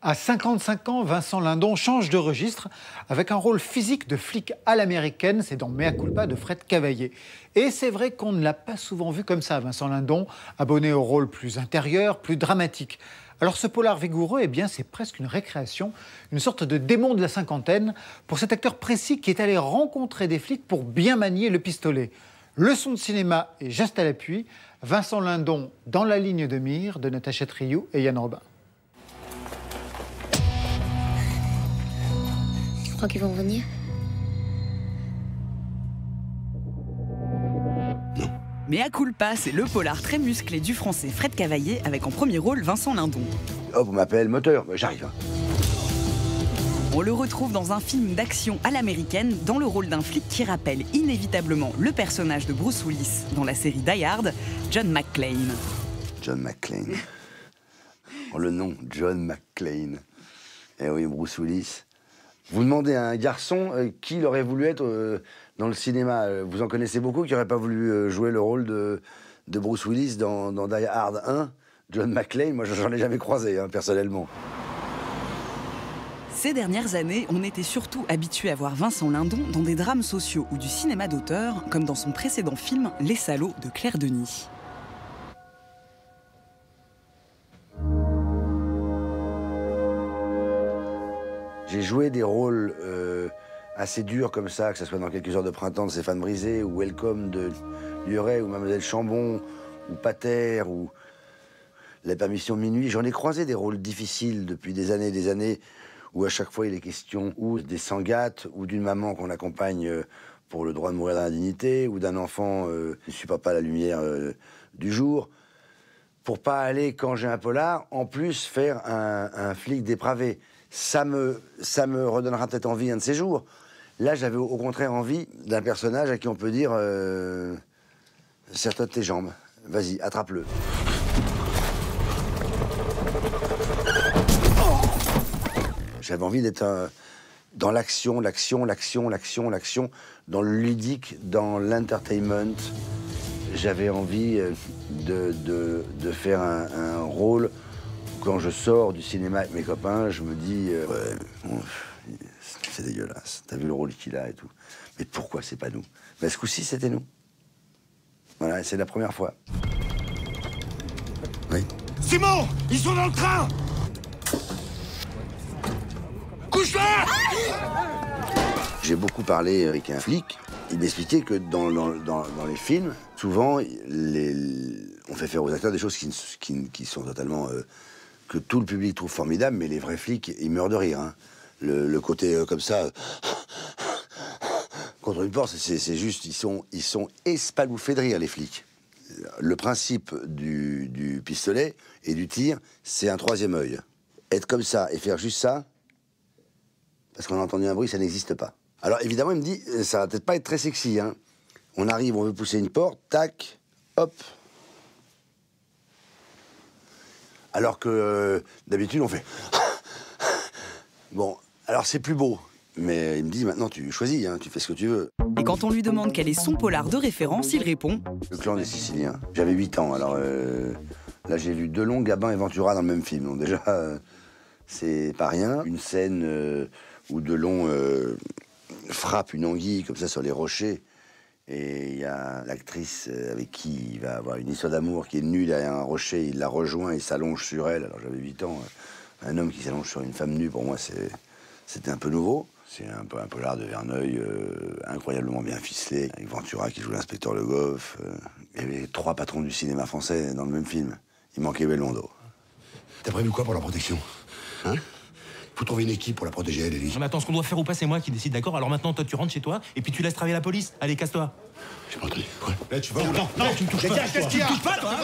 À 55 ans, Vincent Lindon change de registre avec un rôle physique de flic à l'américaine. C'est dans Mea culpa de Fred Cavaillé. Et c'est vrai qu'on ne l'a pas souvent vu comme ça, Vincent Lindon, abonné au rôle plus intérieur, plus dramatique. Alors ce polar vigoureux, eh bien, c'est presque une récréation, une sorte de démon de la cinquantaine pour cet acteur précis qui est allé rencontrer des flics pour bien manier le pistolet. Leçon de cinéma et geste à l'appui, Vincent Lindon dans la ligne de mire de Natacha Triou et Yann Robin. Tu crois qu'ils vont revenir? Non. Mea culpa, c'est le polar très musclé du français Fred Cavaillé avec en premier rôle Vincent Lindon. Oh, vous m'appelez le moteur, j'arrive. On le retrouve dans un film d'action à l'américaine, dans le rôle d'un flic qui rappelle inévitablement le personnage de Bruce Willis dans la série Die Hard, John McClane. John McClane. Oh, le nom, John McClane. Eh oui, Bruce Willis. Vous demandez à un garçon qui il aurait voulu être dans le cinéma. Vous en connaissez beaucoup qui n'auraient pas voulu jouer le rôle de Bruce Willis dans Die Hard 1. John McClane, moi, j'en ai jamais croisé, personnellement. Ces dernières années, on était surtout habitué à voir Vincent Lindon dans des drames sociaux ou du cinéma d'auteur, comme dans son précédent film Les Salauds de Claire Denis. J'ai joué des rôles assez durs comme ça, que ce soit dans Quelques heures de printemps de Stéphane Brisé, ou Welcome de Lieuret, ou Mademoiselle Chambon, ou Pater, ou La Permission de minuit. J'en ai croisé des rôles difficiles depuis des années, où à chaque fois il est question ou des sangates, ou d'une maman qu'on accompagne pour le droit de mourir dans la dignité, ou d'un enfant qui ne supporte pas la lumière du jour, pour pas aller, quand j'ai un polar, en plus faire un flic dépravé. Ça me redonnera peut-être envie un de ces jours. Là, j'avais au contraire envie d'un personnage à qui on peut dire serre-toi de tes jambes, vas-y, attrape-le. J'avais envie d'être dans l'action, dans le ludique, dans l'entertainment. J'avais envie de faire un rôle. Quand je sors du cinéma avec mes copains, je me dis c'est dégueulasse, t'as vu le rôle qu'il a et tout. Mais pourquoi c'est pas nous? Mais ce coup-ci, c'était nous. Voilà, c'est la première fois. Oui. Simon, ils sont dans le train. Couche-toi. J'ai beaucoup parlé avec un flic. Il m'expliquait que dans les films, souvent, on fait faire aux acteurs des choses qui sont totalement... que tout le public trouve formidable, mais les vrais flics, ils meurent de rire. Le côté comme ça, contre une porte, c'est juste, ils sont espaloufés de rire, les flics. Le principe du pistolet et du tir, c'est un troisième œil. Être comme ça et faire juste ça, parce qu'on a entendu un bruit, ça n'existe pas. Alors évidemment, il me dit, ça va peut-être pas être très sexy. On arrive, on veut pousser une porte, tac, hop. Alors que d'habitude, on fait... Bon, alors c'est plus beau. Mais il me dit, maintenant, tu choisis, tu fais ce que tu veux. Et quand on lui demande quel est son polar de référence, il répond... Le clan des Siciliens. J'avais 8 ans, alors là, j'ai vu Delon, Gabin et Ventura dans le même film. Donc déjà, c'est pas rien. Une scène où Delon frappe une anguille comme ça sur les rochers. Et il y a l'actrice avec qui il va avoir une histoire d'amour qui est nue derrière un rocher, il la rejoint et s'allonge sur elle. Alors j'avais 8 ans, un homme qui s'allonge sur une femme nue, pour moi c'était un peu nouveau. C'est un peu un polar de Verneuil, incroyablement bien ficelé, avec Ventura qui joue l'inspecteur Le Goff. Il y avait 3 patrons du cinéma français dans le même film. Il manquait Belmondo. T'as prévu quoi pour la protection? Faut trouver une équipe pour la protéger, elle, Ellie. Mais attends, ce qu'on doit faire ou pas, c'est moi qui décide, d'accord? Alors maintenant, toi, tu rentres chez toi, et puis tu laisses travailler la police. Allez, casse-toi. J'ai pas entendu. Ouais. Là, tu vas où? Non, tu me touches pas. Qu'est-ce qu'il y a? Tu me touches pas, toi?